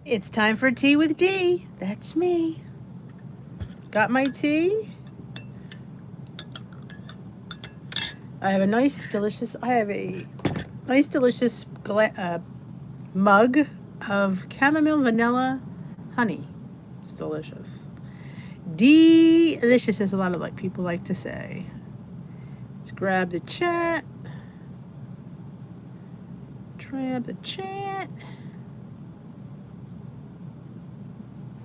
It's time for tea with D. That's me. Got my tea. I have a nice, delicious mug of chamomile vanilla honey. It's delicious. Delicious, as a lot of people like to say. Let's grab the chat. Grab the chat.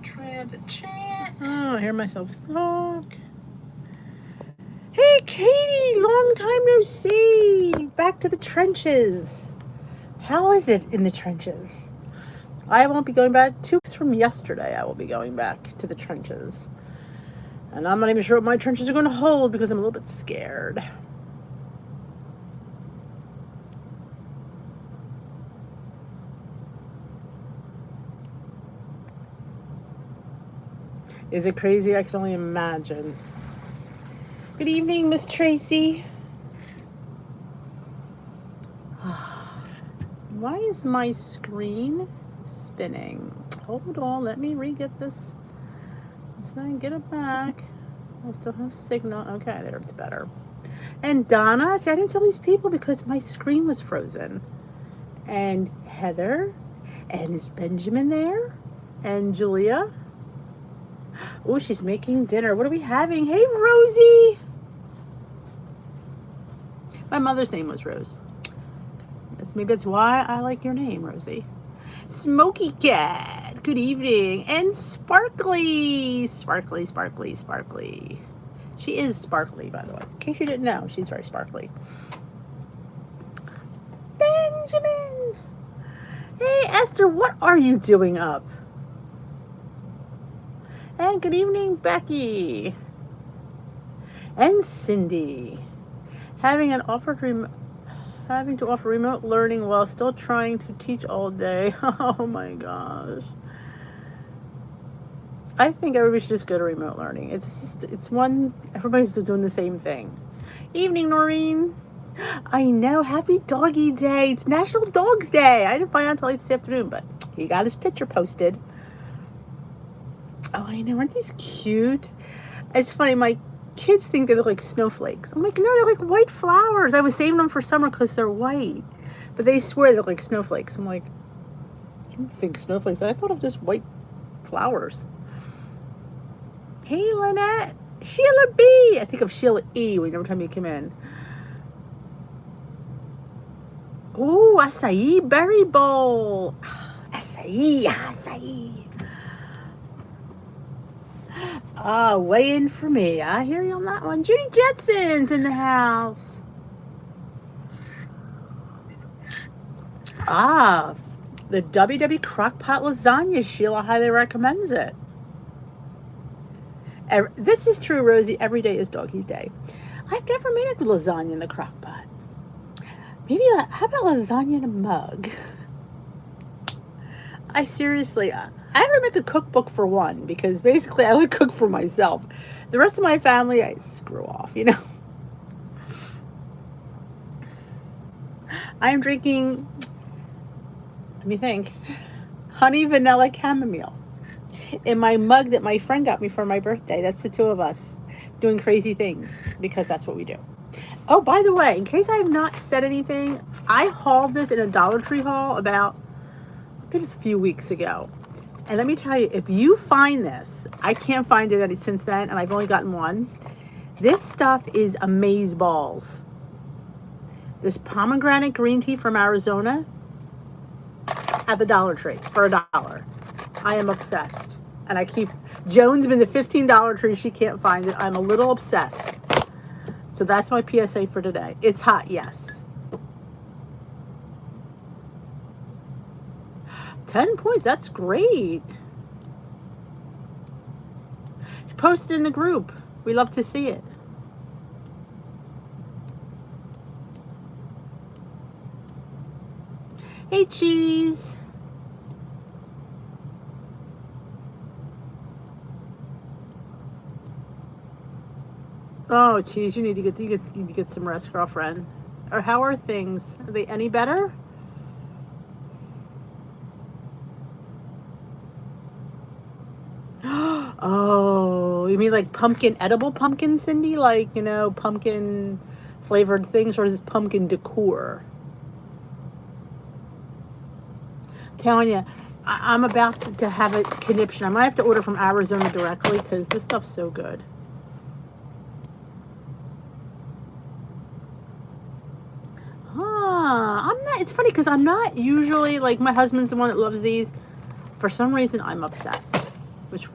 Grab the chat. Oh, I hear myself talk. Hey, Katie, long time no see. Back to the trenches. How is it in the trenches? I won't be going back. 2 weeks from yesterday, I will be going back to the trenches. And I'm not even sure what my trenches are going to hold because I'm a little bit scared. Is it crazy? I can only imagine. Good evening, Miss Tracy. Why is my screen spinning? Hold on, let me re-get this. Let's get it back. I still have signal. Okay, there, it's better. And Donna, see, I didn't see all these people because my screen was frozen. And Heather, and is Benjamin there? And Julia. Oh, she's making dinner. What are we having? Hey, Rosie. My mother's name was Rose. Maybe that's why I like your name, Rosie. Smoky Cat. Good evening. And Sparkly. Sparkly, Sparkly, Sparkly. She is sparkly, by the way. In case you didn't know, she's very sparkly. Benjamin. Hey, Esther, what are you doing up? And good evening, Becky. And Cindy. Having to offer remote learning while still trying to teach all day. Oh my gosh. I think everybody should just go to remote learning. Everybody's doing the same thing. Evening, Noreen. I know, happy doggy day. It's National Dogs Day. I didn't find out until late this afternoon, but he got his picture posted. Oh, I know, aren't these cute? It's funny, my kids think they look like snowflakes. I'm like, no, they're like white flowers. I was saving them for summer because they're white. But they swear they look like snowflakes. I'm like, I don't think snowflakes. I thought of just white flowers. Hey, Lynette. Sheila B. I think of Sheila E. every time you come in. Ooh, acai berry bowl. Acai. Weigh in for me. I hear you on that one. Judy Jetson's in the house. The WW Crockpot lasagna. Sheila highly recommends it. This is true, Rosie. Every day is Doggy's Day. I've never made a lasagna in the crockpot. Maybe, how about lasagna in a mug? I have to make a cookbook for one because basically I only cook for myself. The rest of my family, I screw off, I am drinking, let me think, honey vanilla chamomile in my mug that my friend got me for my birthday. That's the two of us doing crazy things because that's what we do. Oh, by the way, in case I have not said anything, I hauled this in a Dollar Tree haul a few weeks ago. And let me tell you, if you find this, I can't find it since then, and I've only gotten one. This stuff is amaze balls. This pomegranate green tea from Arizona at the Dollar Tree for $1. I am obsessed. And Joan's been the $15 Dollar Tree. She can't find it. I'm a little obsessed. So that's my PSA for today. It's hot, yes. 10 points, that's great. Post it in the group. We love to see it. Hey, Cheese. Oh, Cheese, you need to get some rest, girlfriend. Or how are things? Are they any better? Oh, you mean like edible pumpkin, Cindy? Like, pumpkin flavored things, or is this pumpkin decor? Telling you, I'm about to have a conniption. I might have to order from Arizona directly because this stuff's so good. I'm not. It's funny because I'm not usually like, my husband's the one that loves these. For some reason, I'm obsessed, which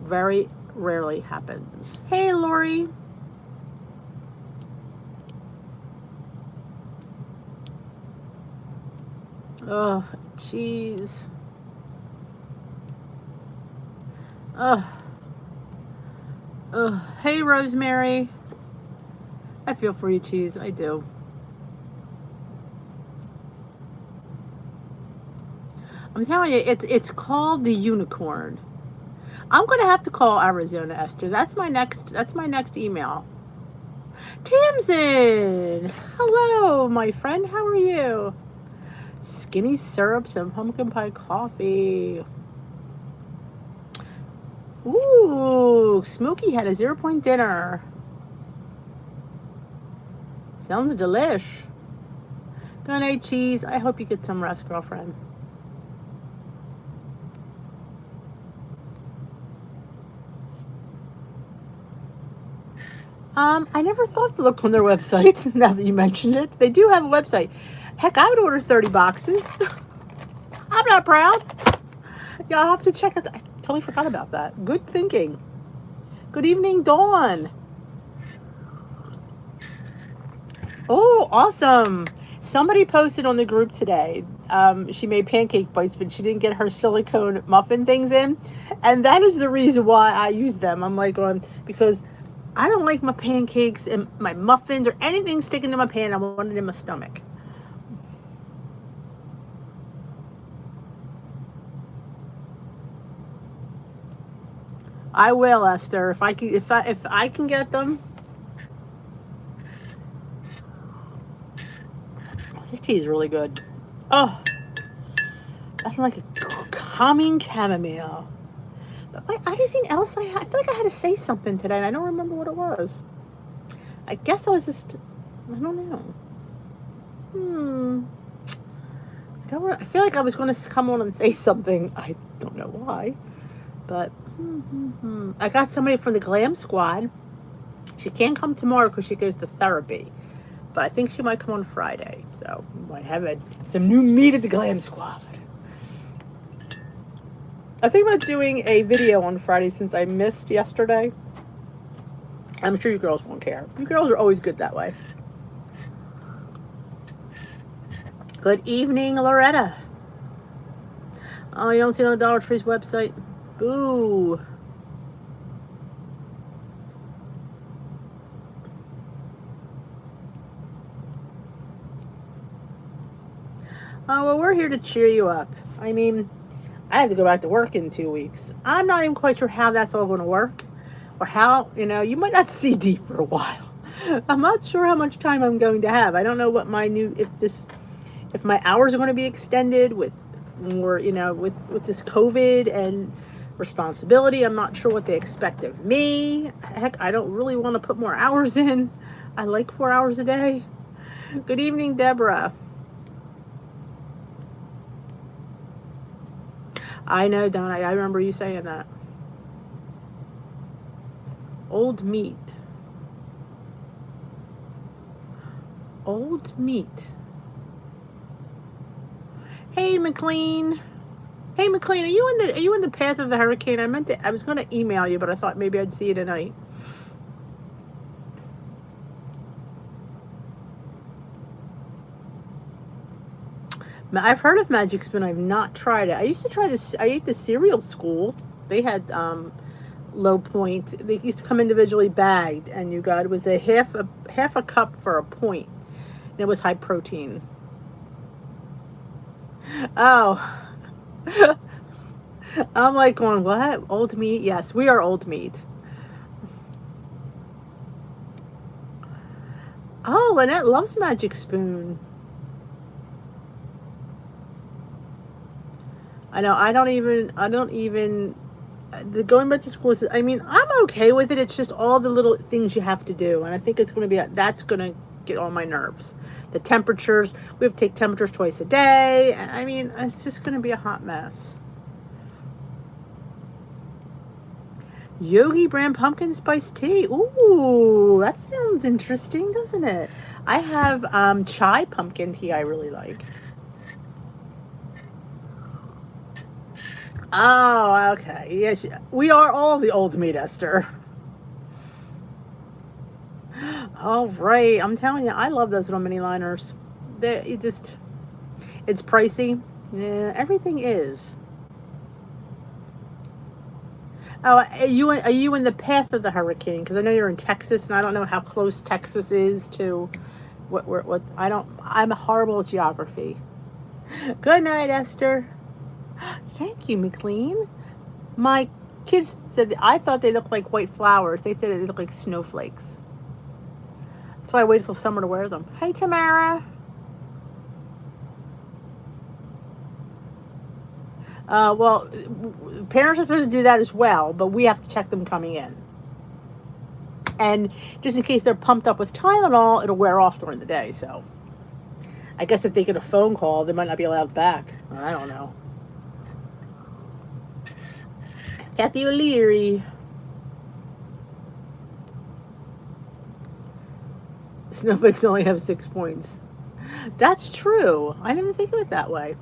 very rarely happens. Hey, Lori. Oh, jeez. Oh. Hey, Rosemary. I feel for you, cheese. I do. I'm telling you, it's called the unicorn. I'm gonna have to call Arizona, Esther. That's my next email. Tamsin, hello, my friend. How are you? Skinny syrups and pumpkin pie coffee. Ooh, Smokey had a 0 point dinner. Sounds delish. Good night, cheese. I hope you get some rest, girlfriend. I never thought to look on their website. Now that you mentioned it, they do have a website. Heck, I would order 30 boxes. I'm not proud. Y'all have to check it. I totally forgot about that. Good thinking. Good evening, Dawn. Oh, awesome. Somebody posted on the group today. She made pancake bites, but she didn't get her silicone muffin things in. And that is the reason why I use them. I'm like, because I don't like my pancakes and my muffins or anything sticking to my pan. I want it in my stomach. I will, Esther. If I can get them. This tea is really good. Oh, nothing like a calming chamomile. But anything else I feel like I had to say something today, and I don't remember what it was. I guess I was just, I don't know. I feel like I was going to come on and say something. I don't know why. But I got somebody from the Glam Squad. She can't come tomorrow because she goes to therapy. But I think she might come on Friday. So we might have some new meat at the Glam Squad. I think about doing a video on Friday since I missed yesterday. I'm sure you girls won't care. You girls are always good that way. Good evening, Loretta. Oh, you don't see it on the Dollar Tree's website? Boo. Oh, well, we're here to cheer you up. I mean, I have to go back to work in 2 weeks. I'm not even quite sure how that's all going to work. Or how, you might not see Dee for a while. I'm not sure how much time I'm going to have. I don't know what if my hours are going to be extended with more, with this COVID and responsibility. I'm not sure what they expect of me. Heck, I don't really want to put more hours in. I like 4 hours a day. Good evening, Deborah. I know, Donna. I remember you saying that. Old meat. Old meat. Hey, McLean. Hey, McLean, are you in the path of the hurricane? I was going to email you, but I thought maybe I'd see you tonight. I've heard of Magic Spoon. I've not tried it. I used to try this. I ate the cereal school. They had low point. They used to come individually bagged, and it was a half a cup for a point, and it was high protein. Oh. I'm like going, what? Old meat? Yes, we are old meat. Oh, Lynette loves Magic Spoon. I know. I don't even the going back to school is, I mean, I'm okay with it. It's just all the little things you have to do. And I think it's going to be, that's going to get on my nerves. The temperatures, we have to take temperatures twice a day. And I mean, it's just going to be a hot mess. Yogi brand pumpkin spice tea. Ooh, that sounds interesting, doesn't it? I have chai pumpkin tea I really like. Oh, okay. Yes, we are all the old meat, Esther. All right. I'm telling you, I love those little mini liners. It's pricey. Yeah, everything is. Oh, are you in the path of the hurricane? Because I know you're in Texas, and I don't know how close Texas is to what I don't. I'm horrible at geography. Good night, Esther. Thank you, McLean. My kids said I thought they looked like white flowers. They said they look like snowflakes. That's why I waited till summer to wear them. Hey, Tamara. Well, parents are supposed to do that as well, but we have to check them coming in. And just in case they're pumped up with Tylenol, it'll wear off during the day. So I guess if they get a phone call, they might not be allowed back. I don't know. Kathy O'Leary. Snowflakes only have 6 points. That's true. I didn't even think of it that way.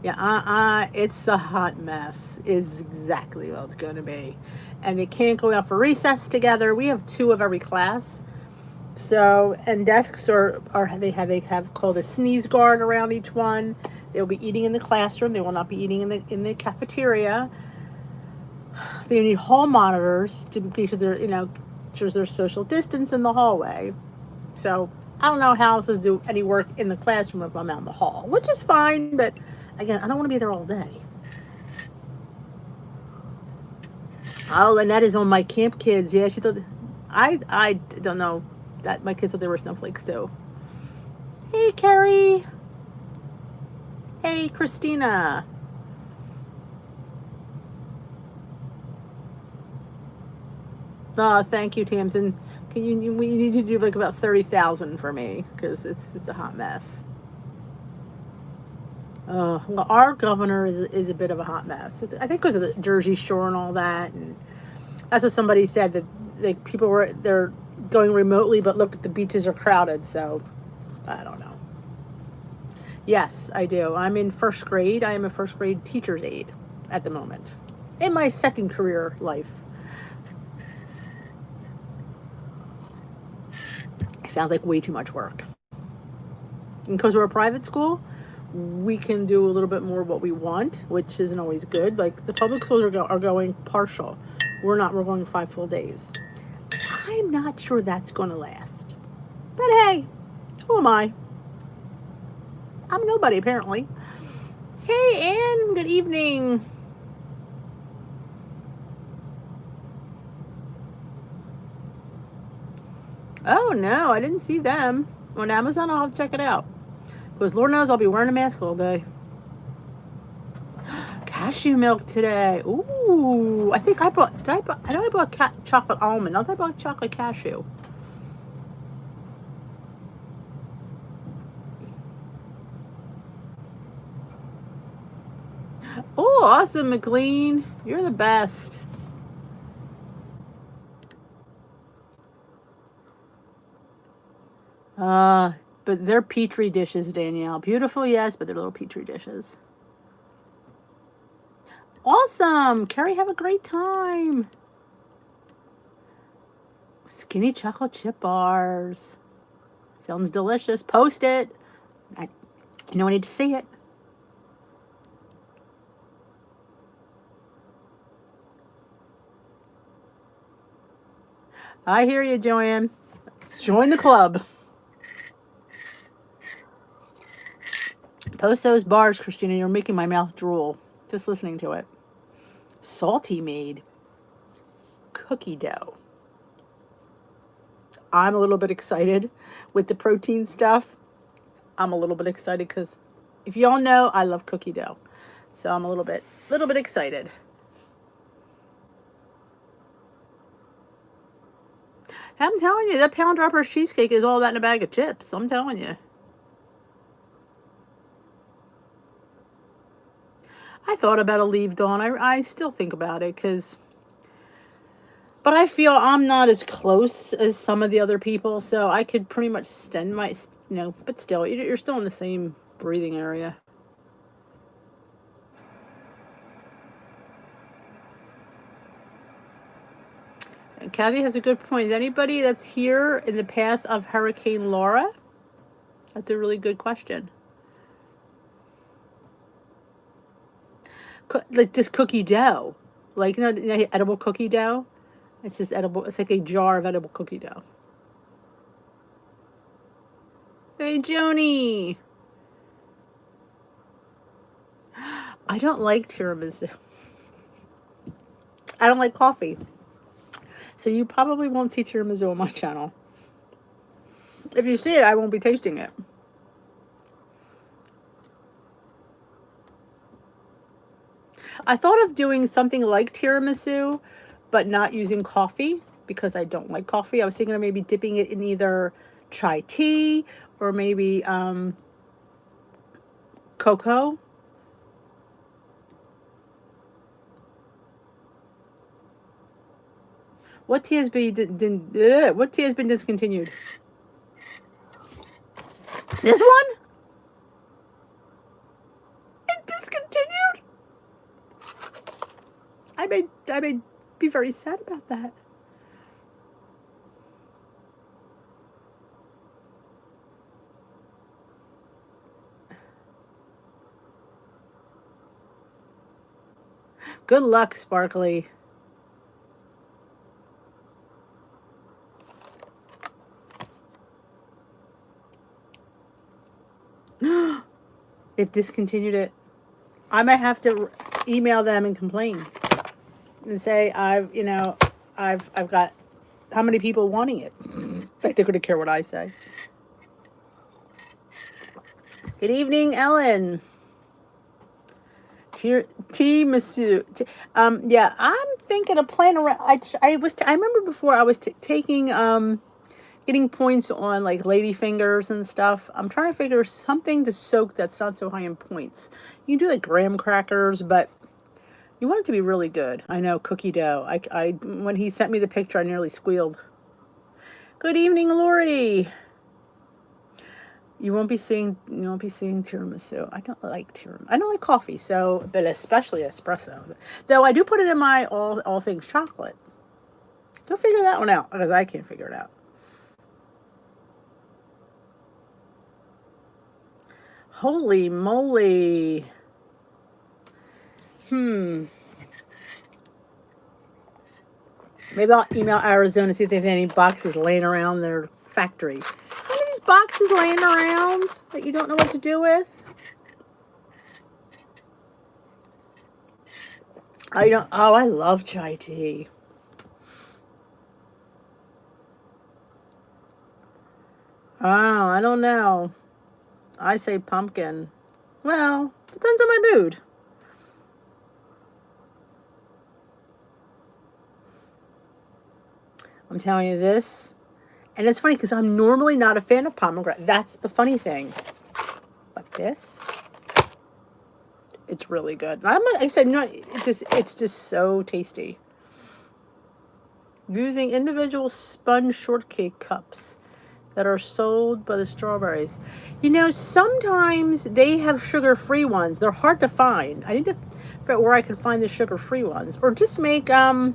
Yeah, it's a hot mess is exactly what it's going to be. And they can't go out for recess together. We have 2 of every class. So, and desks are they have called a sneeze guard around each one. They'll be eating in the classroom. They will not be eating in the cafeteria. They need hall monitors to make sure they're, sure there's social distance in the hallway. So I don't know how I'm supposed to do any work in the classroom if I'm out in the hall, which is fine, but again, I don't want to be there all day. Oh, Lynette is on my camp kids. Yeah, she thought, I don't know that my kids thought they were snowflakes too. Hey, Carrie. Hey, Christina. Oh, thank you, Tamsin. We need to do like about 30,000 for me because it's a hot mess. Well, our governor is a bit of a hot mess. I think because of the Jersey Shore and all that, and that's what somebody said that they're going remotely, but look, the beaches are crowded. So I don't know. Yes, I do. I'm in first grade. I am a first grade teacher's aide at the moment in my second career life. Sounds like way too much work. And because we're a private school, we can do a little bit more what we want, which isn't always good. Like the public schools are going partial. We're not. We're going 5 full days. I'm not sure that's going to last. But hey, who am I? I'm nobody apparently. Hey, Ann. Good evening. Oh no, I didn't see them on Amazon. I'll have to check it out. Because Lord knows I'll be wearing a mask all day. Cashew milk today. Ooh, I think I bought. I know I bought chocolate almond. I thought I bought chocolate cashew. Oh, awesome, McLean. You're the best. But they're petri dishes, Danielle. Beautiful, yes, but they're little petri dishes. Awesome. Carrie, have a great time. Skinny chocolate chip bars. Sounds delicious. Post it. I need to see it. I hear you, Joanne. Let's join the club. Post those bars, Christina. You're making my mouth drool just listening to it. Salty made cookie dough. I'm a little bit excited with the protein stuff. I'm a little bit excited because If y'all know, I love cookie dough. So I'm a little bit excited. I'm telling you, that Pound Droppers cheesecake is all that in a bag of chips. I'm telling you. I thought about a leave Dawn. I still think about it but I feel I'm not as close as some of the other people, so I could pretty much extend my, but still, you're still in the same breathing area. And Kathy has a good point. Is anybody that's here in the path of Hurricane Laura? That's a really good question. Like just cookie dough, like edible cookie dough. It's just edible. It's like a jar of edible cookie dough. Hey, Joni. I don't like tiramisu. I don't like coffee. So you probably won't see tiramisu on my channel. If you see it, I won't be tasting it. I thought of doing something like tiramisu, but not using coffee because I don't like coffee. I was thinking of maybe dipping it in either chai tea or maybe cocoa. What tea has been discontinued? This one? It discontinued? I may be very sad about that. Good luck, Sparkly. They've discontinued it. I might have to email them and complain and say I've got how many people wanting it. Like they're going to care what I say. Good evening, Ellen. Here, tiramisu. Yeah, I'm thinking of playing around. I remember before I was taking getting points on like lady fingers and stuff. I'm trying to figure something to soak that's not so high in points. You can do like graham crackers, but you want it to be really good. I know, cookie dough. I when he sent me the picture, I nearly squealed. Good evening, Lori. You won't be seeing tiramisu. I don't like tiramisu. I don't like coffee, but especially espresso. Though I do put it in my all things chocolate. Go figure that one out because I can't figure it out. Holy moly. Maybe I'll email Arizona see if they have any boxes laying around their factory. How many of these boxes laying around that you don't know what to do with? I love chai tea. Oh, I don't know. I say pumpkin. Well, depends on my mood. I'm telling you this. And it's funny because I'm normally not a fan of pomegranate. That's the funny thing. But this, it's really good. It's just so tasty. Using individual sponge shortcake cups that are sold by the strawberries. Sometimes they have sugar-free ones. They're hard to find. I need to figure out where I can find the sugar-free ones. Or just make a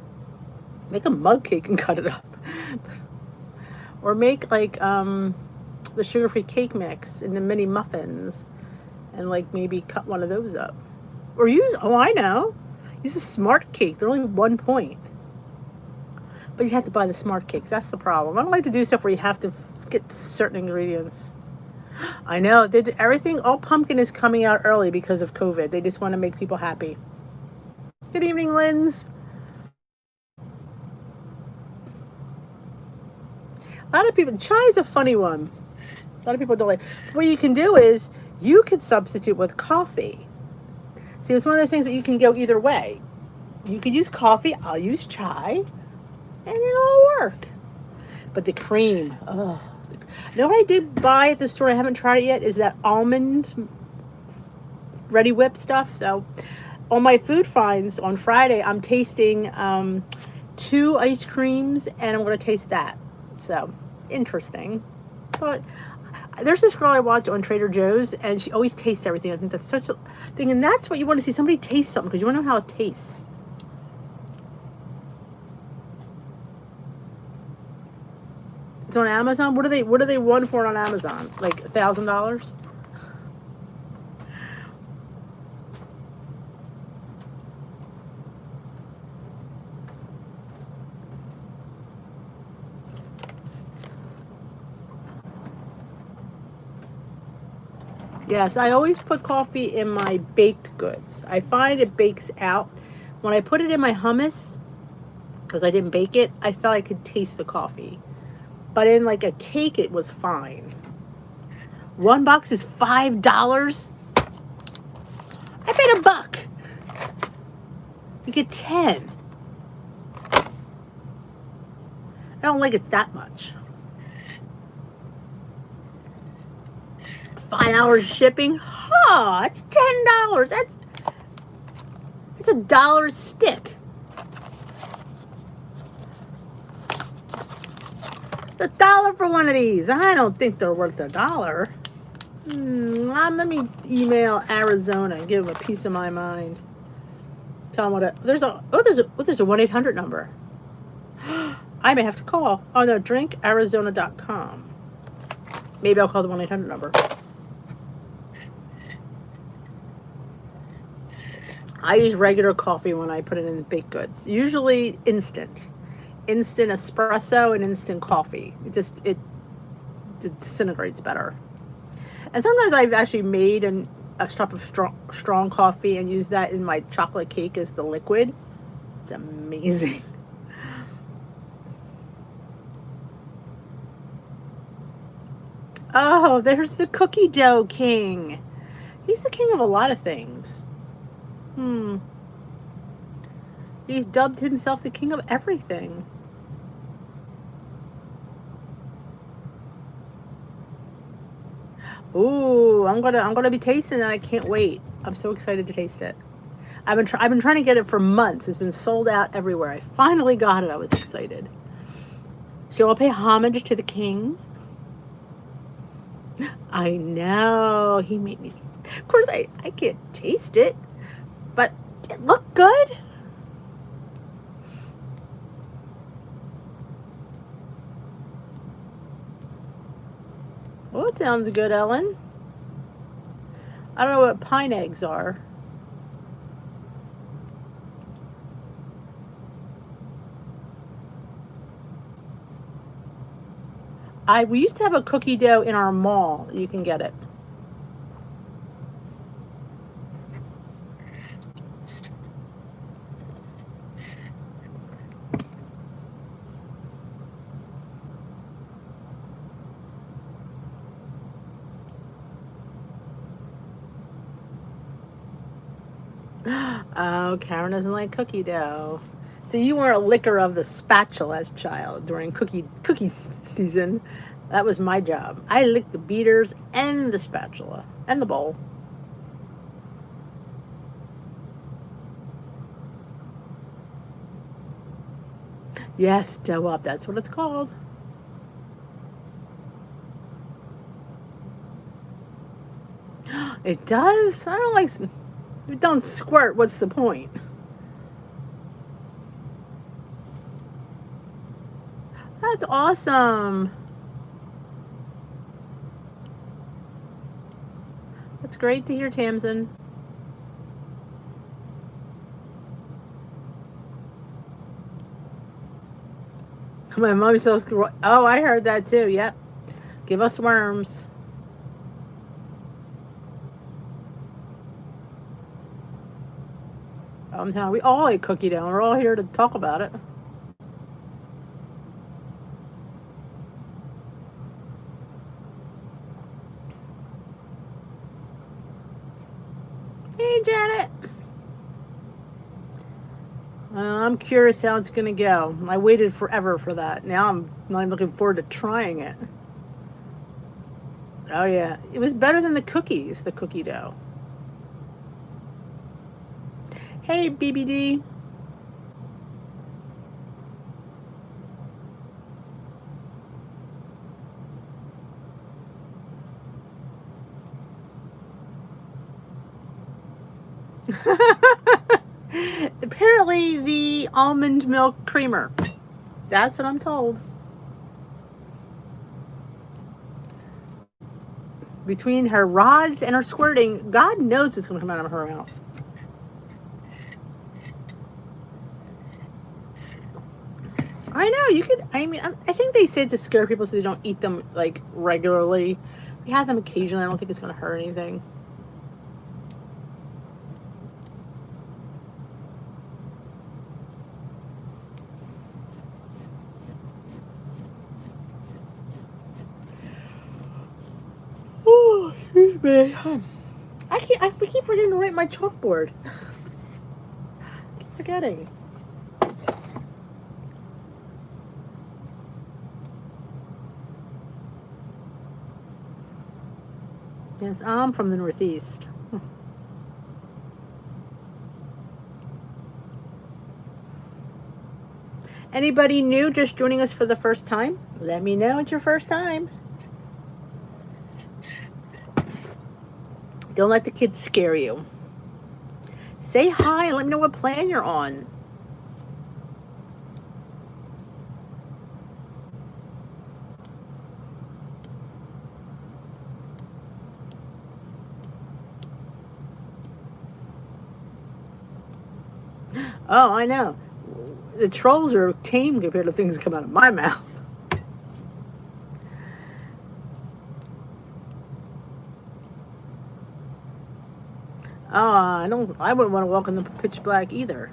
mug cake and cut it up. Or make like the sugar-free cake mix into mini muffins and like maybe cut one of those up. Or use a smart cake. They're only 1 point. But you have to buy the smart cake. That's the problem. I don't like to do stuff where you have to get certain ingredients. I know. All pumpkin is coming out early because of COVID. They just want to make people happy. Good evening, Linz. A lot of people, chai is a funny one. A lot of people don't like. What you can do is You could substitute with coffee. See, it's one of those things that you can go either way. You could use coffee, I'll use chai, and it'll all work. But the cream, oh. You know what I did buy at the store, I haven't tried it yet, is that almond Ready Whip stuff. So on my food finds on Friday, I'm tasting 2 ice creams, and I'm going to taste that. So interesting. But there's this girl I watch on Trader Joe's, and she always tastes everything. I think that's such a thing, and that's what you want to see. Somebody taste something because you want to know how it tastes. It's on Amazon. What do they want for it on Amazon? Like $1,000? Yes, I always put coffee in my baked goods. I find it bakes out. When I put it in my hummus, because I didn't bake it, I felt I could taste the coffee. But in like a cake, it was fine. 1 box is $5. I paid $1. You get 10. I don't like it that much. $5 shipping. Oh, it's $10. That's $1 a stick. $1 for one of these. I don't think they're worth $1. Let me email Arizona and give them a piece of my mind. Tell them there's a 1-800 number. I may have to call. Oh no, drinkarizona.com. Maybe I'll call the 1-800 number. I use regular coffee when I put it in baked goods. Usually instant espresso and instant coffee. It disintegrates better. And sometimes I've actually made a cup of strong coffee and used that in my chocolate cake as the liquid. It's amazing. Oh, there's the cookie dough king. He's the king of a lot of things. He's dubbed himself the king of everything. Ooh, I'm gonna be tasting it. I can't wait. I'm so excited to taste it. I've been trying to get it for months. It's been sold out everywhere. I finally got it. I was excited. So I'll pay homage to the king. I know, he made me. Of course, I can't taste it, but it looked good. Oh, it sounds good, Ellen. I don't know what pine eggs are. We used to have a cookie dough in our mall. You can get it. Oh, Karen doesn't like cookie dough. So you were a licker of the spatula as a child during cookie season. That was my job. I licked the beaters and the spatula and the bowl. Yes, dough up. That's what it's called. It does? I don't like... If it don't squirt, what's the point? That's awesome. That's great to hear, Tamsin. My mom sells... Oh, I heard that too. Yep. Give us worms. I'm telling you, we all eat cookie dough. We're all here to talk about it. Hey, Janet. I'm curious how it's going to go. I waited forever for that. Now I'm not even looking forward to trying it. Oh, yeah. It was better than the cookies, the cookie dough. Hey, BBD. Apparently, the almond milk creamer. That's what I'm told. Between her rods and her squirting, God knows what's going to come out of her mouth. I know, you could, I mean, I think they said to scare people so they don't eat them, like, regularly. We have them occasionally. I don't think it's going to hurt anything. Oh, excuse me. I keep forgetting to write my chalkboard. I keep forgetting. Yes, I'm from the Northeast. Anybody new just joining us for the first time? Let me know it's your first time. Don't let the kids scare you. Say hi and let me know what plan you're on. Oh, I know. The trolls are tame compared to things that come out of my mouth. I wouldn't want to walk in the pitch black either.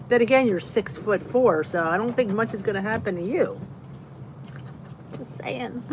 Then again, you're 6'4", so I don't think much is going to happen to you. Just saying.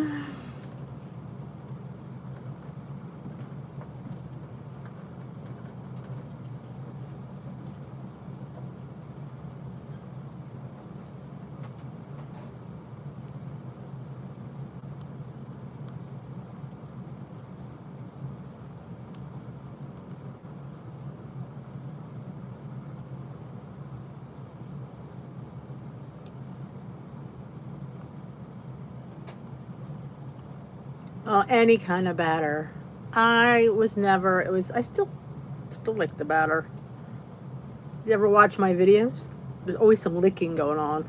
Oh, any kind of batter. I still like the batter. You ever watch my videos? There's always some licking going on.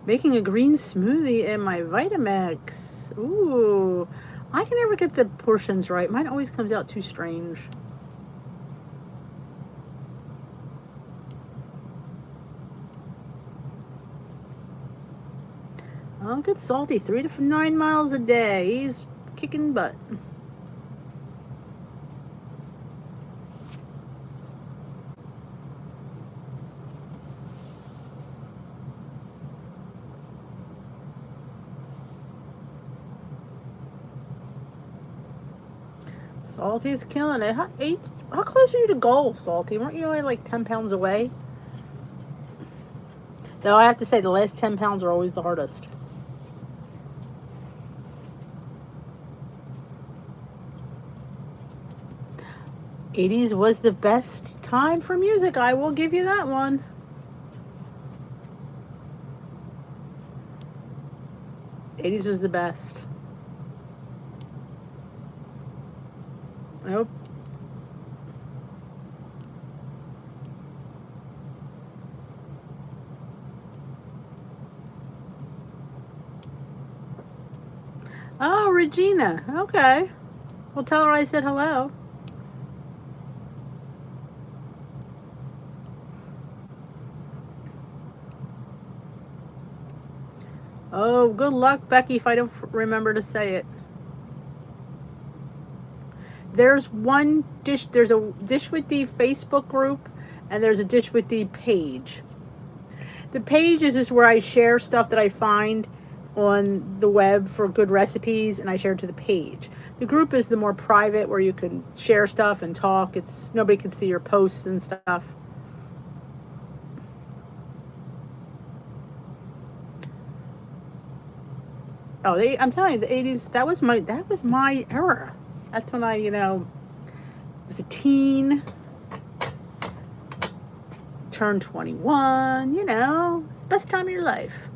Making a green smoothie in my Vitamix. Ooh, I can never get the portions right. Mine always comes out too strange. I'll get salty 3 to 9 miles a day. He's kicking butt. Salty's killing it. How close are you to goal, Salty? Weren't you only like 10 pounds away? Though I have to say, the last 10 pounds are always the hardest. '80s was the best time for music. I will give you that one. '80s was the best. Nope. Oh, Regina. Okay. Well, tell her I said hello. Oh, good luck, Becky, if I don't remember to say it. There's there's a Dish with D Facebook group, and there's a Dish with D page. The page is just where I share stuff that I find on the web for good recipes, and I share it to the page. The group is the more private, where you can share stuff and talk. It's nobody can see your posts and stuff. Oh, I'm telling you, the '80s. That was my era. That's when I was a teen, turned 21. It's the best time of your life.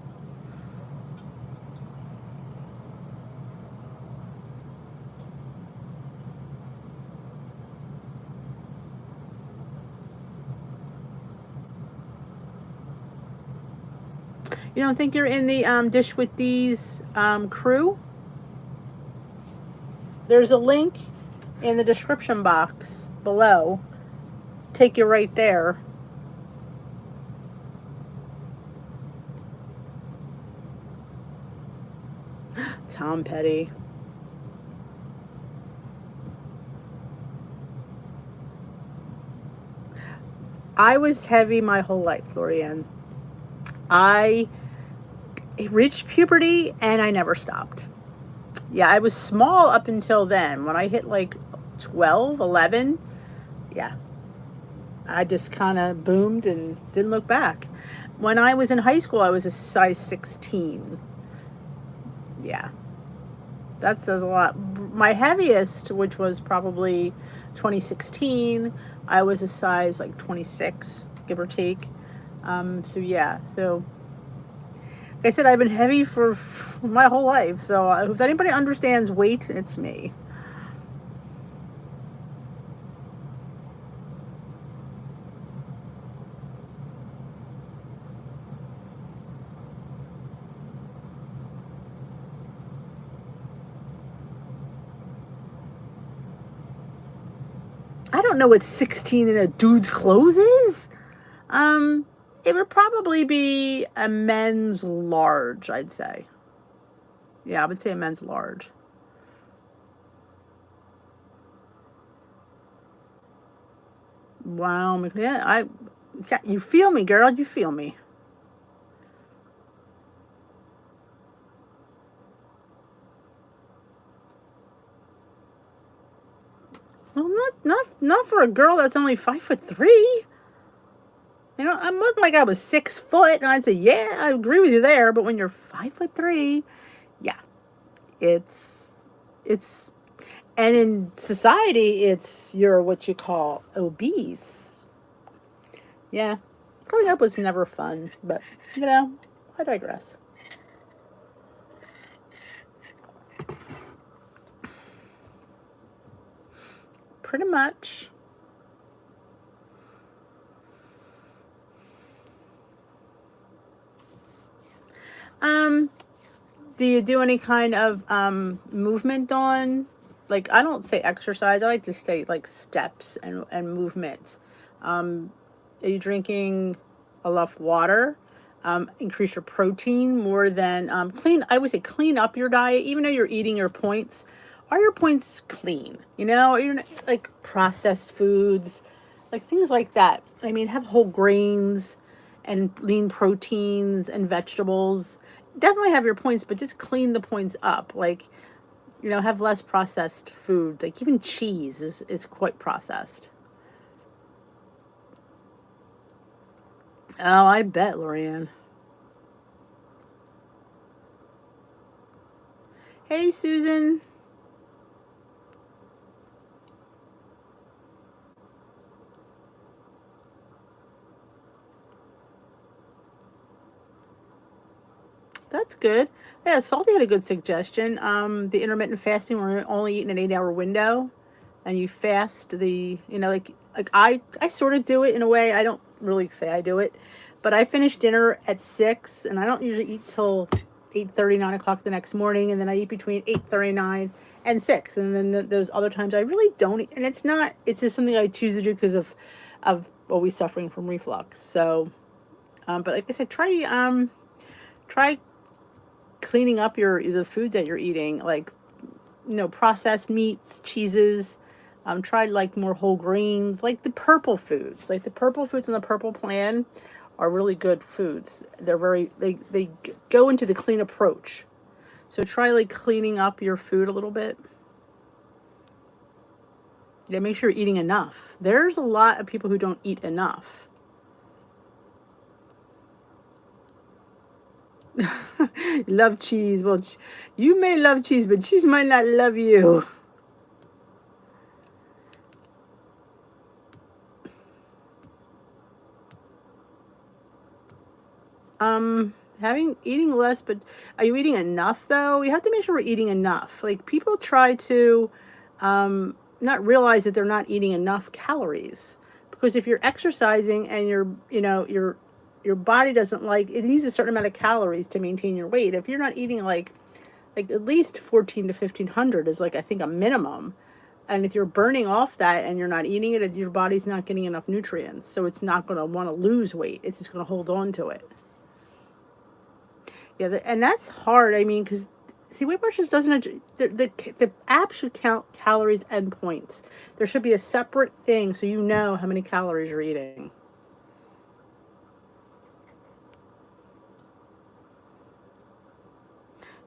You don't think you're in the Dish with D's crew? There's a link in the description box below. Take you right there. Tom Petty. I was heavy my whole life, Lorianne. I reached puberty and I never stopped. Yeah, I was small up until then. When I hit like 12, 11, yeah, I just kind of boomed and didn't look back. When I was in high school, I was a size 16. Yeah, that says a lot. My heaviest, which was probably 2016, I was a size like 26, give or take. So yeah, so like I said, I've been heavy for my whole life. So if anybody understands weight, it's me. I don't know what 16 in a dude's clothes is. It would probably be a men's large, I'd say. Yeah, I would say a men's large. Wow, yeah, you feel me, girl. You feel me. Well, not for a girl that's only 5'3". I wasn't like I was 6 foot, and I'd say, yeah, I agree with you there. But when you're 5'3", yeah, it's it's and in society, you're what you call obese. Yeah, growing up was never fun, but I digress. Pretty much. Um, do you do any kind of movement on? Like, I don't say exercise. I like to say like steps and movement. Um, are you drinking enough water? Increase your protein more than clean. I would say clean up your diet, even though you're eating your points. Are your points clean? You're not, like processed foods, like things like that. I mean, have whole grains and lean proteins and vegetables. Definitely have your points, but just clean the points up. Like, have less processed foods. Like even cheese is quite processed. Oh, I bet, Lorianne. Hey, Susan. That's good. Yeah, Salty had a good suggestion. The intermittent fasting, where you're only eating an 8-hour window, and you fast like I sort of do it in a way. I don't really say I do it, but I finish dinner at 6, and I don't usually eat till 8:30, 9 o'clock the next morning, and then I eat between 8:39 and 6, and then those other times I really don't eat, and it's not. It's just something I choose to do because of always suffering from reflux. So, but like I said, try cleaning up the foods that you're eating, like, processed meats, cheeses. Try like more whole grains, like the purple foods. Like the purple foods on the purple plan are really good foods. They go into the clean approach. So try like cleaning up your food a little bit. Yeah, make sure you're eating enough. There's a lot of people who don't eat enough. Love cheese. Well, you may love cheese, but cheese might not love you. Eating less, but are you eating enough though? We have to make sure we're eating enough. Like people try to not realize that they're not eating enough calories. Because if you're exercising and your body doesn't like, it needs a certain amount of calories to maintain your weight. If you're not eating like at least 14 to 1500 is like I think a minimum. And if you're burning off that and you're not eating it, your body's not getting enough nutrients. So it's not going to want to lose weight. It's just going to hold on to it. Yeah, and that's hard. I mean, because see, Weight Watchers doesn't. The app should count calories and points. There should be a separate thing so you know how many calories you're eating.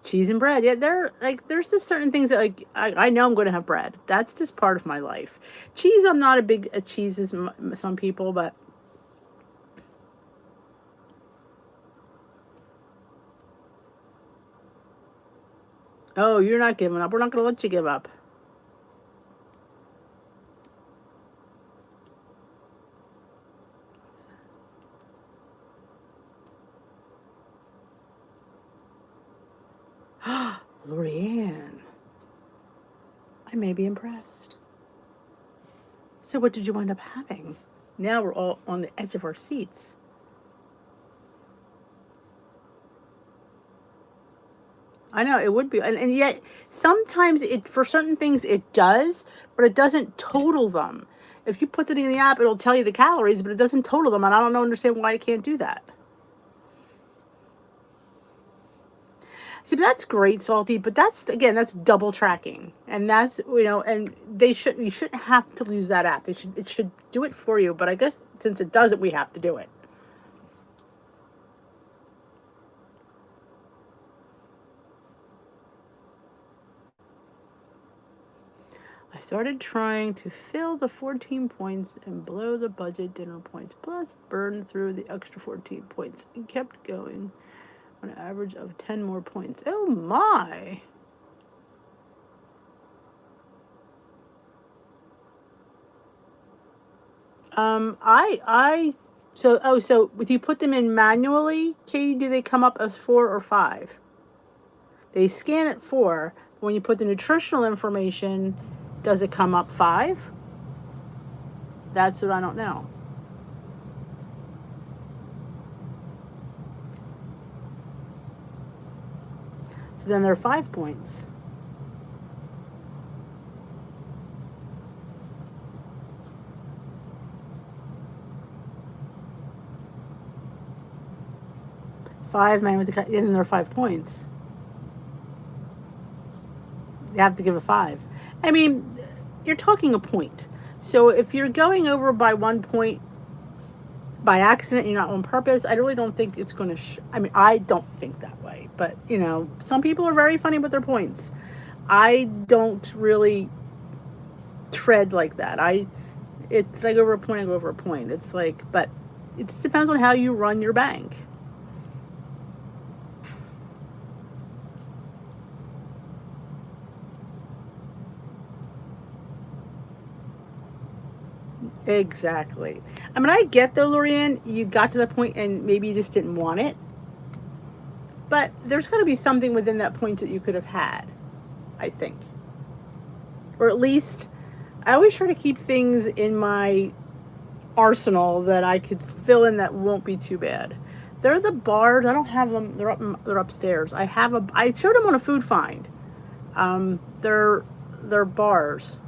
Cheese and bread. Yeah, there's just certain things that like I know I'm going to have bread. That's just part of my life. Cheese, I'm not a big cheese as some people, but. Oh, you're not giving up. We're not going to let you give up. Lorianne, I may be impressed. So what did you wind up having? Now we're all on the edge of our seats. I know it would be, and yet sometimes for certain things it does, but it doesn't total them. If you put it in the app, it'll tell you the calories, but it doesn't total them, and I don't understand why it can't do that. See, but that's great, Salty, but that's double tracking, and that's and you shouldn't have to use that app. It should do it for you, but I guess since it doesn't, we have to do it. I started trying to fill the 14 points and blow the budget dinner points, plus burn through the extra 14 points, and kept going on an average of 10 more points. Oh my! So if you put them in manually, Katie, do they come up as 4 or 5? They scan at 4. When you put the nutritional information, does it come up 5? That's what I don't know. So then there are 5 points. Five, and then there are 5 points. You have to give a 5. I mean, you're talking a point. So if you're going over by 1 point by accident, you're not on purpose, I really don't think it's going to I mean, I don't think that way. But, some people are very funny with their points. I don't really tread like that. It's like over a point, I go over a point. It's like, but it just depends on how you run your bank. Exactly. I mean, I get though, Lorianne, you got to the point and maybe you just didn't want it. But there's got to be something within that point that you could have had, I think. Or at least, I always try to keep things in my arsenal that I could fill in that won't be too bad. They're the bars. I don't have them. They're upstairs. I showed them on a food find. They're bars.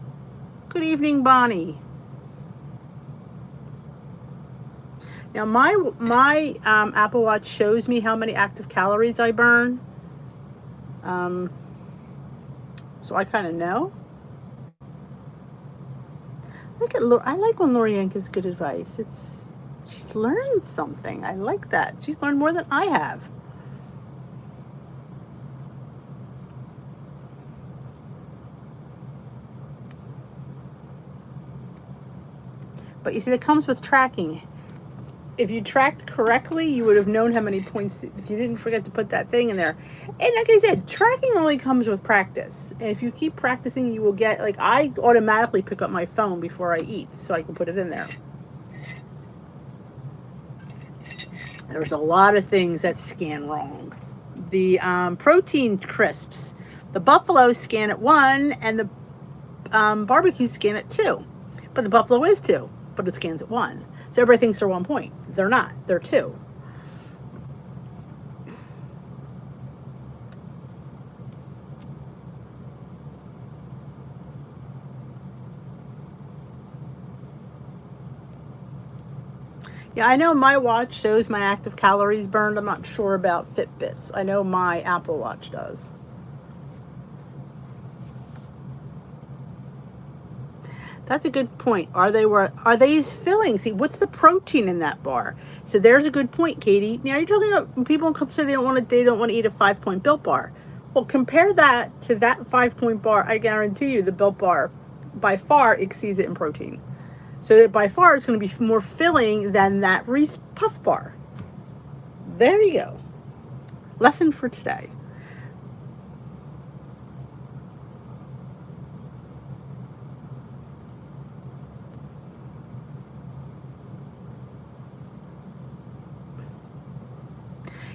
Good evening, Bonnie. Now my Apple Watch shows me how many active calories I burn, So I kind of know. I like when Lorianne gives good advice. She's learned something. I like that. She's learned more than I have. But you see, that comes with tracking. If you tracked correctly, you would have known how many points, if you didn't forget to put that thing in there. And like I said, tracking only comes with practice. And if you keep practicing, you will get, like, I automatically pick up my phone before I eat so I can put it in there. There's a lot of things that scan wrong. The protein crisps, the buffalo scan at 1 and the barbecue scan at 2. But the buffalo is 2, but it scans at 1. So everybody thinks they're 1 point. They're not. They're 2. Yeah, I know my watch shows my active calories burned. I'm not sure about Fitbits. I know my Apple Watch does. That's a good point. Are these filling? See, what's the protein in that bar? So there's a good point, Katie. Now you're talking about when people come say they don't want to eat a 5-point Built Bar. Well, compare that to that 5-point bar. I guarantee you the Built Bar by far exceeds it in protein. So that by far it's going to be more filling than that Reese Puff Bar. There you go. Lesson for today.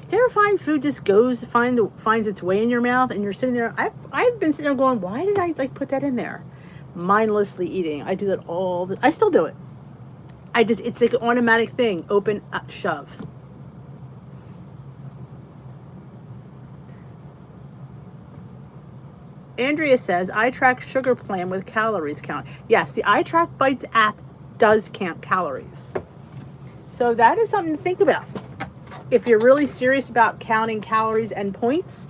Do you ever find food just finds its way in your mouth and you're sitting there? I've been sitting there going, why did I put that in there? Mindlessly eating. I do that I still do it. It's like an automatic thing. Open, shove. Andrea says, I track sugar plan with calories count. Yes, the iTrack Bites app does count calories. So that is something to think about. If you're really serious about counting calories and points,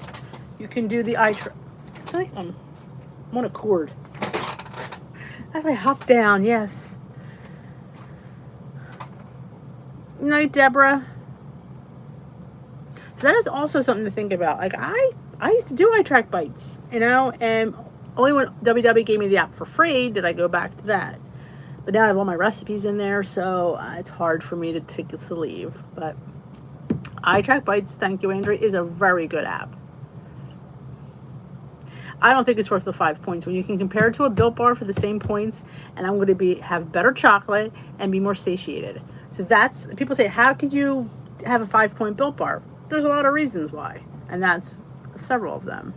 you can do the iTrack. I feel like I'm on a cord. As I hop down, yes. Night, Deborah. So that is also something to think about. Like I used to do iTrack Bites, and only when WW gave me the app for free did I go back to that. But now I have all my recipes in there, so it's hard for me to leave. But iTrack Bites, thank you, Andrea, is a very good app. I don't think it's worth the 5 points when you can compare it to a Built Bar for the same points, and I'm going to have better chocolate and be more satiated. So people say, how could you have a 5-point Built Bar? There's a lot of reasons why, and that's several of them.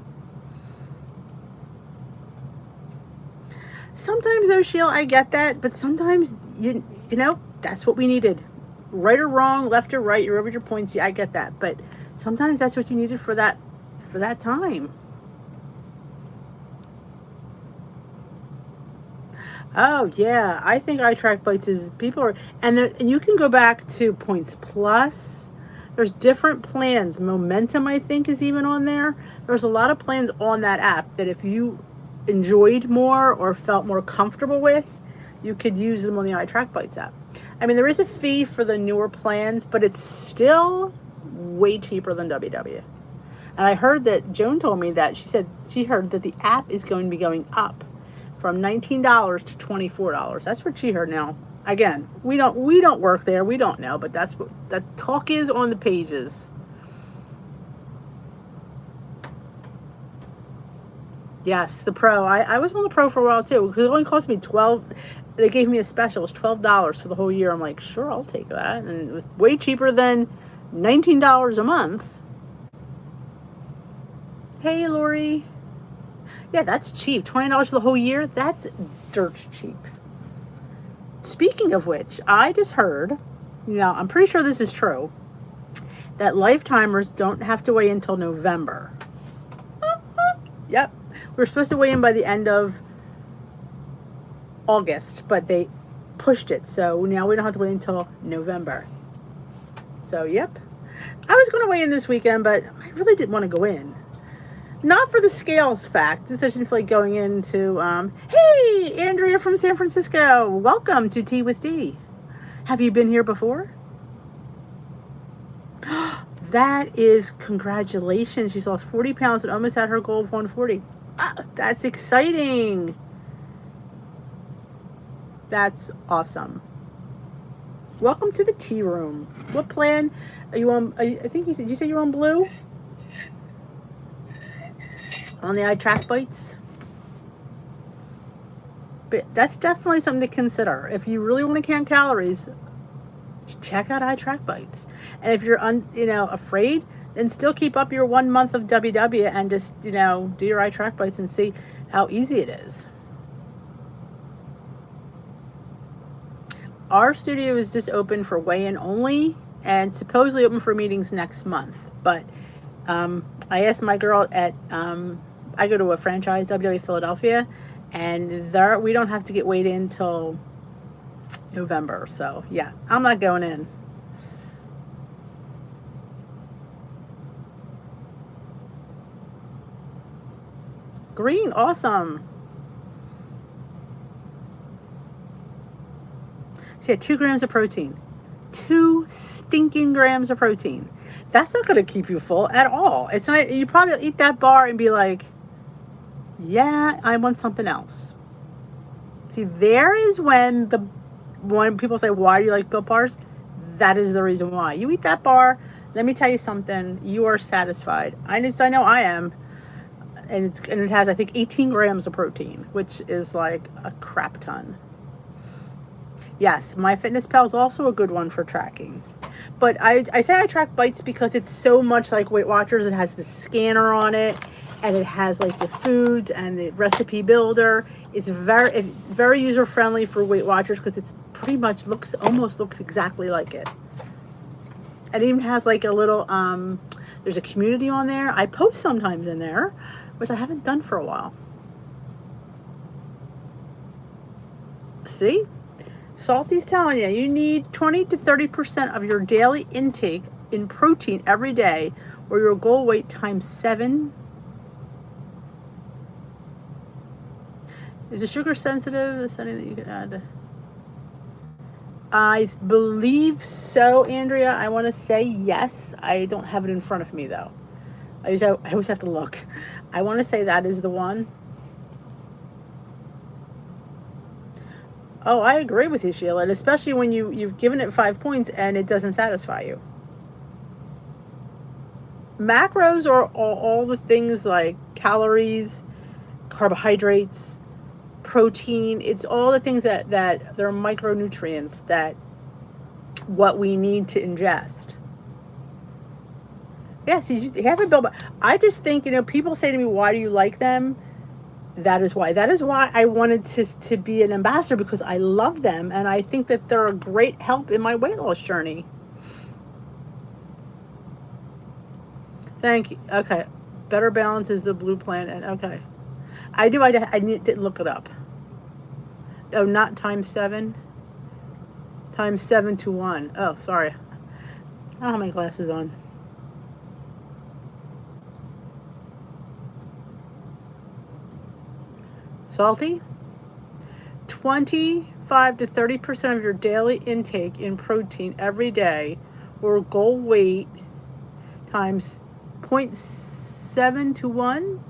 Sometimes, though, Sheila, I get that, but sometimes you know that's what we needed. Right or wrong, left or right, you're over your points. Yeah, I get that, but sometimes that's what you needed for that time. Oh yeah, I think iTrack Bites is and you can go back to Points Plus. There's different plans. Momentum, I think, is even on there. There's a lot of plans on that app that if you enjoyed more or felt more comfortable with, you could use them on the iTrack Bites app. I mean, there is a fee for the newer plans, but it's still way cheaper than WW. And I heard that Joan told me that she said she heard that the app is going to be going up from $19 to $24. That's what she heard. Now, again, we don't work there. We don't know, but that's what the talk is on the pages. Yes, the Pro. I was on the Pro for a while too because it only cost me $12. They gave me a special. It was $12 for the whole year. I'm like, sure, I'll take that. And it was way cheaper than $19 a month. Hey, Lori. Yeah, that's cheap. $20 for the whole year? That's dirt cheap. Speaking of which, I just heard, I'm pretty sure this is true, that lifetimers don't have to weigh in until November. Yep. We're supposed to weigh in by the end of August, but they pushed it. So now we don't have to wait until November. So, yep. I was going to weigh in this weekend, but I really didn't want to go in. Not for the scales fact. This doesn't feel like going into, hey, Andrea from San Francisco. Welcome to Tea with D. Have you been here before? That is, congratulations. She's lost 40 pounds and almost had her goal of 140. That's exciting. That's awesome. Welcome to the tea room. What plan are you on? I think you said you're on blue? On the eye track bites? But that's definitely something to consider. If you really want to count calories, check out eye track bites. And if you're afraid, then still keep up your 1 month of WW and just, do your eye track bites and see how easy it is. Our studio is just open for weigh-in only and supposedly open for meetings next month. But I asked my girl at, I go to a franchise, WW Philadelphia, and there we don't have to get weighed in until November. So, yeah, I'm not going in. Green, awesome. So yeah, 2 grams of protein. 2 stinking grams of protein. That's not going to keep you full at all. It's not. You probably eat that bar and be like, yeah, I want something else. See, there is when people say, why do you like Built Bars? That is the reason why. You eat that bar, let me tell you something, you are satisfied. I know I am. And it has, I think, 18 grams of protein, which is like a crap ton. Yes, MyFitnessPal is also a good one for tracking. But I say I track bites because it's so much like Weight Watchers. It has the scanner on it, and it has like the foods and the recipe builder. It's very user friendly for Weight Watchers because it's pretty much almost looks exactly like it. It even has like a little there's a community on there. I post sometimes in there, which I haven't done for a while. See? Salty's telling you, you need 20 to 30% of your daily intake in protein every day, or your goal weight times 7. Is the sugar sensitive? Is there anything that you can add? I believe so, Andrea. I want to say yes. I don't have it in front of me, though. I always have to look. I want to say that is the one. Oh, I agree with you, Sheila, and especially when you've given it 5 points and it doesn't satisfy you. Macros are all the things like calories, carbohydrates, protein. It's all the things that they're micronutrients that what we need to ingest. Yes, you haven't built. I just think, people say to me, why do you like them? That is why. That is why I wanted to be an ambassador, because I love them and I think that they're a great help in my weight loss journey. Thank you. Okay. Better Balance is the blue plan. And okay. I didn't look it up. Oh, not times 7. Times 7 to 1. Oh, sorry. I don't have my glasses on. Salty? 25 to 30% of your daily intake in protein every day, or goal weight times 0.7 to 1.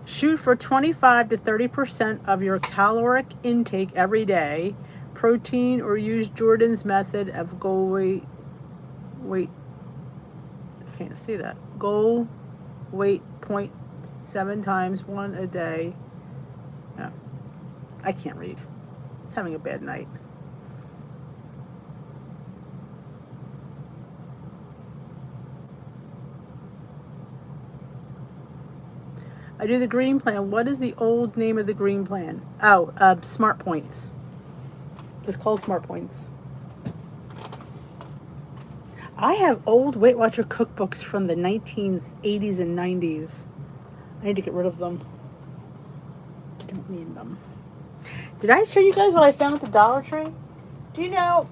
Shoot for 25 to 30% of your caloric intake every day, protein, or use Jordan's method of goal weight. I can't see that. Goal weight 0.7 times 1 a day. No, I can't read. It's having a bad night. I do the green plan. What is the old name of the green plan? Oh, Smart Points. Just called Smart Points. I have old Weight Watcher cookbooks from the 1980s and 90s. I need to get rid of them. don't need them. Did I show you guys what I found at the Dollar Tree? Do you know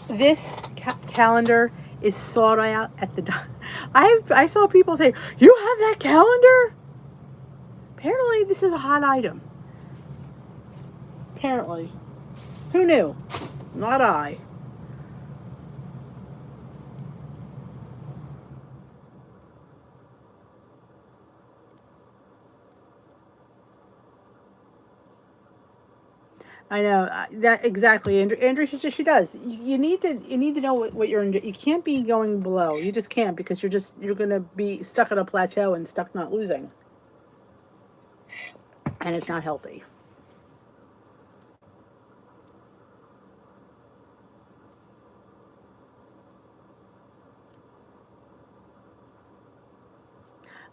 this calendar is sought out at the I saw people say, "You have that calendar?" Apparently, this is a hot item. Apparently. Who knew? Not I. I know that exactly, Andrew. She does. You need to know what you're. You can't be going below. You just can't, because you're gonna be stuck at a plateau and stuck not losing, and it's not healthy.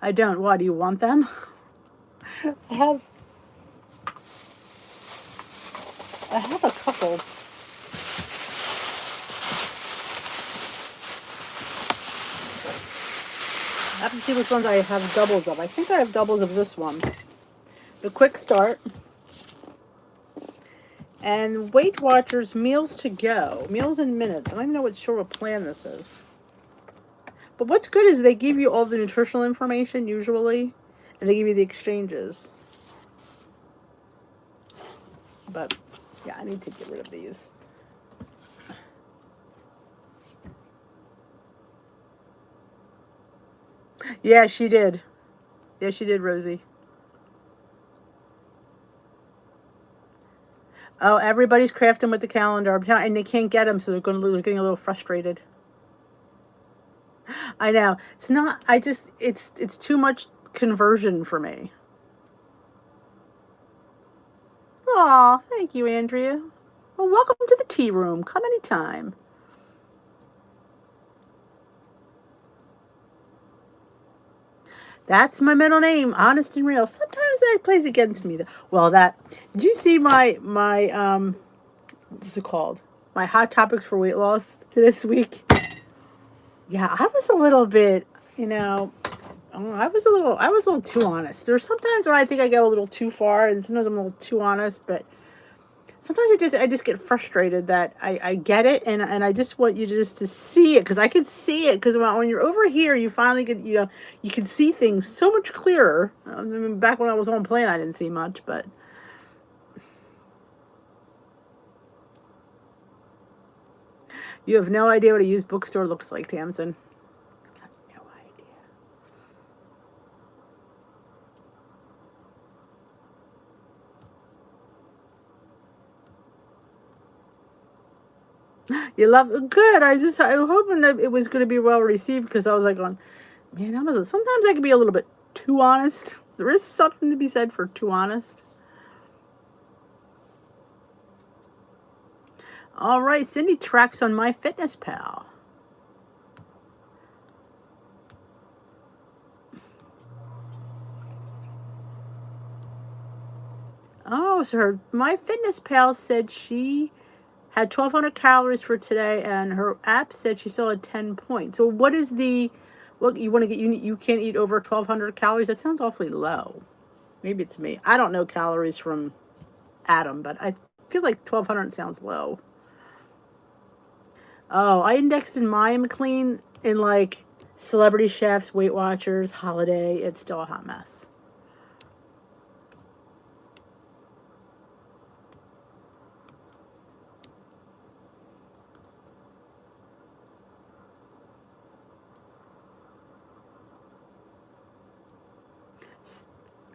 I don't. Why do you want them? I have I have a couple. I have to see which ones I have doubles of. I think I have doubles of this one. The Quick Start. And Weight Watchers Meals to Go. Meals in Minutes. I don't even know what plan this is. But what's good is they give you all the nutritional information, usually. And they give you the exchanges. But, yeah, I need to get rid of these. Yeah, she did. Yeah, she did, Rosie. Oh, everybody's crafting with the calendar, and they can't get them, so they're getting a little frustrated. I know. It's not. It's too much conversion for me. Aw, thank you, Andrea. Well, welcome to the tea room. Come anytime. That's my middle name, Honest and Real. Sometimes that plays against me. Well, did you see my what's it called? My hot topics for weight loss this week. Yeah, I was a little bit, I was a little too honest. There's sometimes where I think I go a little too far, and sometimes I'm a little too honest, but sometimes I just get frustrated that I get it, and I just want you just to see it, because I can see it, because when you're over here, you finally get, you can see things so much clearer. I mean, back when I was on plane, I didn't see much, but you have no idea what a used bookstore looks like, Tamsin. No idea. You love good. I'm hoping that it was going to be well received, because I was like, man, sometimes I can be a little bit too honest. There is something to be said for too honest. All right, Cindy tracks on MyFitnessPal. Oh, so MyFitnessPal said she had 1,200 calories for today, and her app said she still had 10 points. So what is what you want to get? You can't eat over 1,200 calories. That sounds awfully low. Maybe it's me. I don't know calories from Adam, but I feel like 1,200 sounds low. Oh, I indexed in Maya McLean in like Celebrity Chefs, Weight Watchers, Holiday. It's still a hot mess.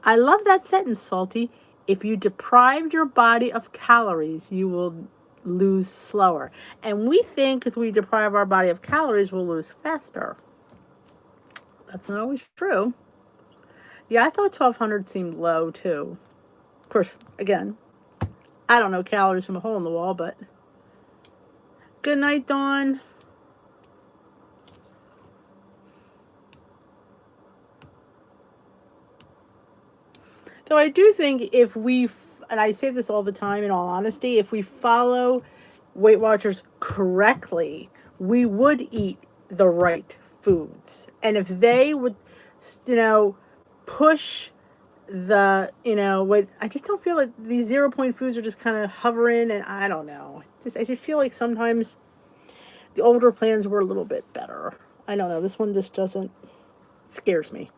I love that sentence, Salty. If you deprive your body of calories, you will lose slower. And we think if we deprive our body of calories, we'll lose faster. That's not always true. Yeah, I thought 1,200 seemed low, too. Of course, again, I don't know calories from a hole in the wall, but... Good night, Dawn. So I do think if and I say this all the time in all honesty, if we follow Weight Watchers correctly, we would eat the right foods. And if they would, push what I just don't feel like these 0 point foods are just kind of hovering, and I don't know. I just feel like sometimes the older plans were a little bit better. I don't know. This one just doesn't, it scares me.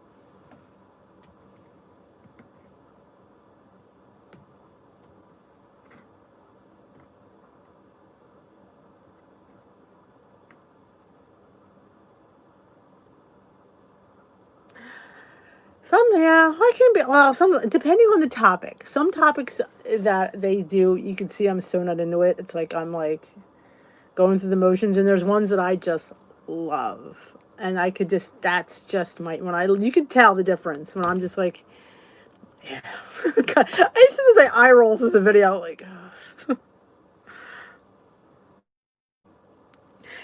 I can be, well, depending on the topic. Some topics that they do, you can see I'm so not into it. It's like I'm like going through the motions, and there's ones that I just love. And I could just, that's just you can tell the difference when I'm just like, yeah. God, I used to say eye roll through the video, like,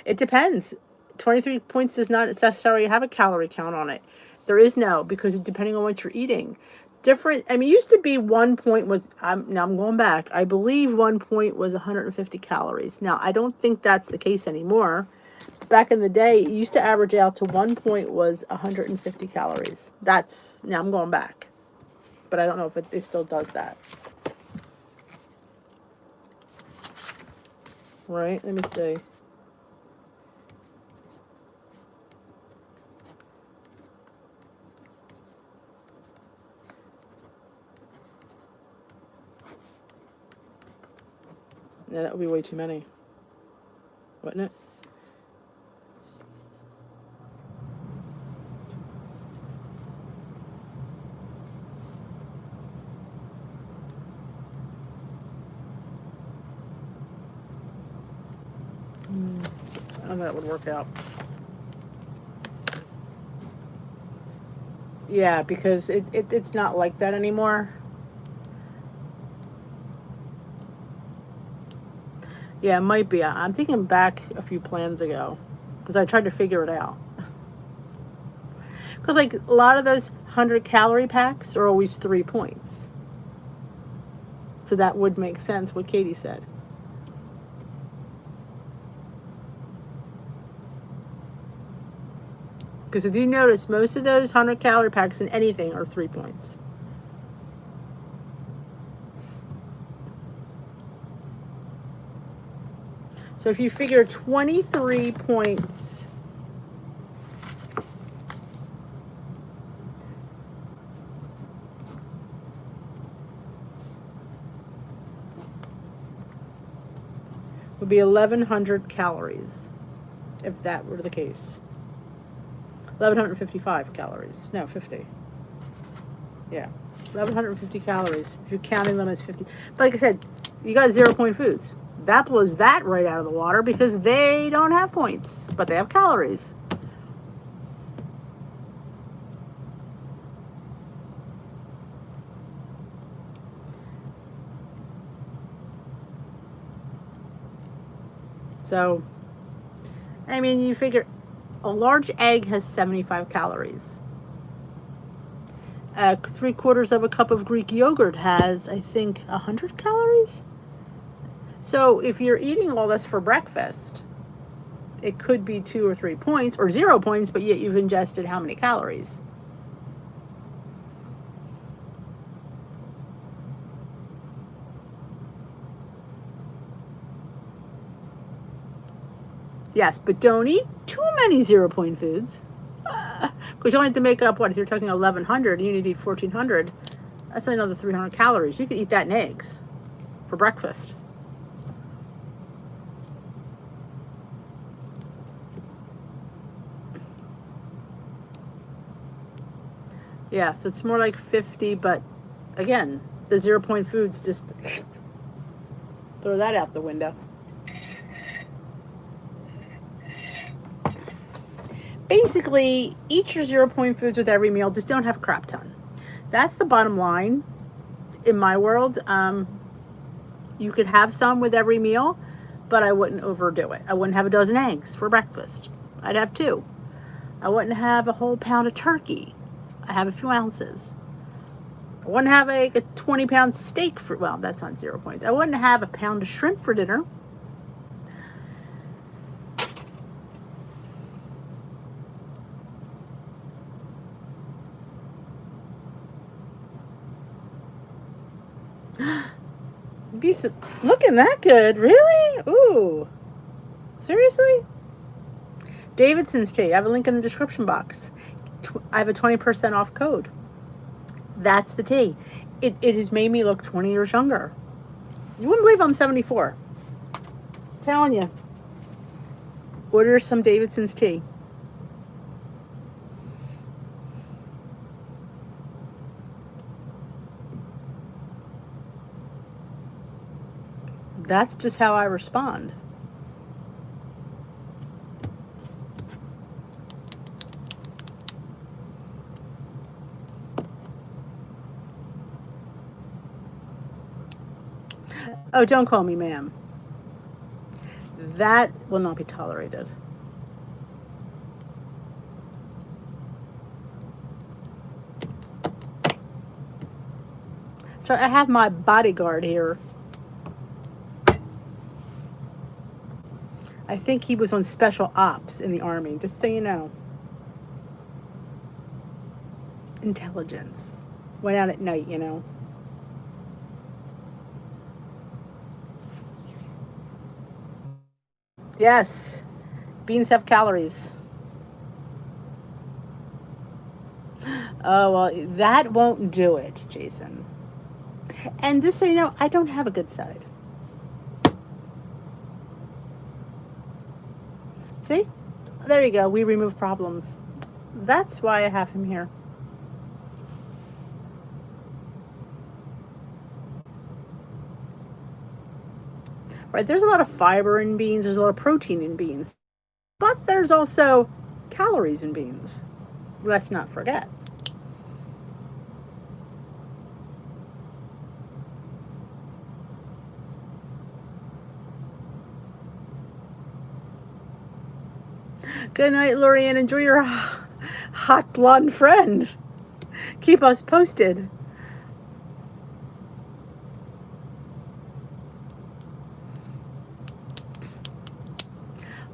it depends. 23 points does not necessarily have a calorie count on it. There is no, because depending on what you're eating. Different, I mean, it used to be 1 point was, now I'm going back. I believe 1 point was 150 calories. Now, I don't think that's the case anymore. Back in the day, it used to average out to 1 point was 150 calories. Now I'm going back. But I don't know if it still does that. Right, let me see. Yeah, that would be way too many, wouldn't it? I don't know that would work out. Yeah, because it's not like that anymore. Yeah, it might be. I'm thinking back a few plans ago because I tried to figure it out. Because, like, a lot of those 100-calorie packs are always 3 points. So that would make sense, what Katie said. Because if you notice, most of those 100-calorie packs in anything are 3 points. So if you figure 23 points would be 1,100 calories, if that were the case. 1,155 calories. No, 50. Yeah, 1,150 calories. If you're counting them as 50. But like I said, you got 0 point foods. That blows that right out of the water because they don't have points, but they have calories. So, I mean, you figure a large egg has 75 calories. 3/4 of a cup of Greek yogurt has, I think, 100 calories. So if you're eating all this for breakfast, it could be 2 or 3 points or 0 points, but yet you've ingested how many calories? Yes, but don't eat too many 0 point foods. Because you only have to make up, what, if you're talking 1,100, you need to eat 1,400. That's another 300 calories. You could eat that in eggs for breakfast. Yeah, so it's more like 50, but again, the 0 point foods, just throw that out the window. Basically, eat your 0 point foods with every meal. Just don't have a crap ton. That's the bottom line in my world. You could have some with every meal, but I wouldn't overdo it. I wouldn't have a dozen eggs for breakfast. I'd have 2. I wouldn't have a whole pound of turkey. I have a few ounces. I wouldn't have a 20-pound steak for, well, that's not 0 points. I wouldn't have a pound of shrimp for dinner. Looking that good, really? Ooh, seriously? Davidson's tea. I have a link in the description box. I have a 20% off code. That's the tea. It has made me look 20 years younger. You wouldn't believe I'm 74. Telling you. Order some Davidson's tea. That's just how I respond. Oh, don't call me ma'am. That will not be tolerated. So I have my bodyguard here. I think he was on special ops in the Army, just so you know. Intelligence. Went out at night, you know. Yes. Beans have calories. Oh, well, that won't do it, Jason. And just so you know, I don't have a good side. See? There you go. We remove problems. That's why I have him here. Right, there's a lot of fiber in beans, there's a lot of protein in beans, but there's also calories in beans. Let's not forget. Good night, Lorianne. Enjoy your hot blonde friend. Keep us posted.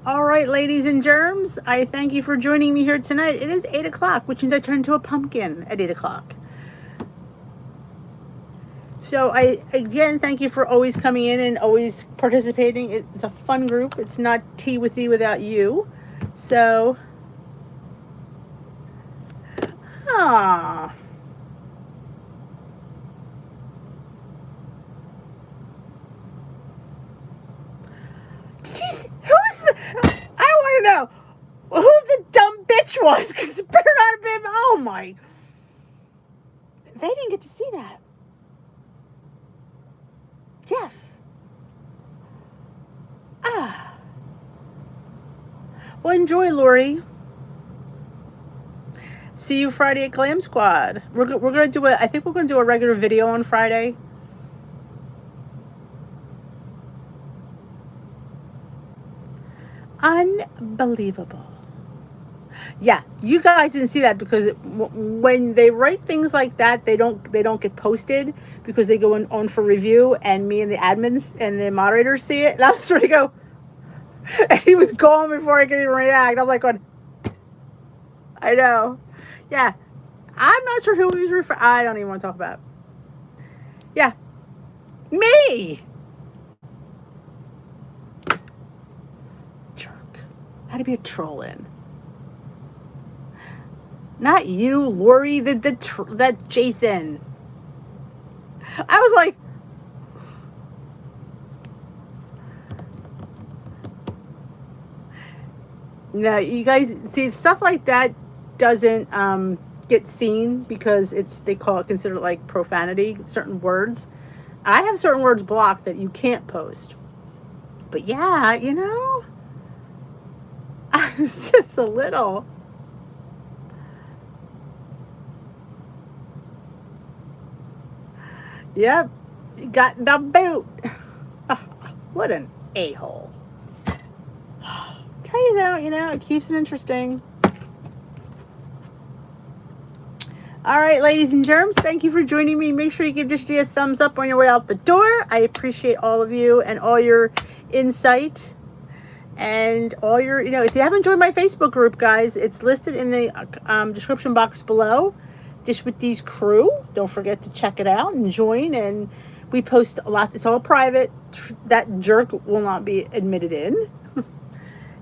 All right, ladies and germs, I thank you for joining me here tonight. It is 8 o'clock, which means I turn into a pumpkin at 8 o'clock. So I, again, thank you for always coming in and always participating. It's a fun group. It's not tea with you without you. So, Did you see, who's the, I want to know who the dumb bitch was, because it better not have been, oh my, they didn't get to see that. Yes. Well, enjoy, Lori. See you Friday at Glam Squad. We're going to do I think we're going to do a regular video on Friday. Unbelievable. Yeah, you guys didn't see that because when they write things like that, they don't get posted because they go on for review, and me and the admins and the moderators see it, and I'm sort of go, and he was gone before I could even react. I'm like, going, I know. Yeah, I'm not sure who he was referring. I don't even want to talk about it. Yeah, me. Jerk. How to be a troll in. Not you, Lori, that Jason. I was like, no, you guys see, stuff like that doesn't get seen because they consider it like profanity, certain words. I have certain words blocked that you can't post. But yeah, you know, I was just a little. Yep, got the boot. What an a-hole. Tell you though, you know, it keeps it interesting. All right, ladies and germs, thank you for joining me. Make sure you give Dishy a thumbs up on your way out the door. I appreciate all of you and all your insight and all your, you know, if you haven't joined my Facebook group, guys, it's listed in the description box below. Dish with D's crew. Don't forget to check it out and join. And We post a lot. It's all private. That jerk will not be admitted in.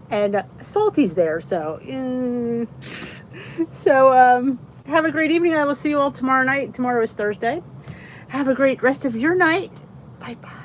And Salty's there, so have a great evening. I will see you all tomorrow night. Tomorrow is Thursday. Have a great rest of your night. Bye bye.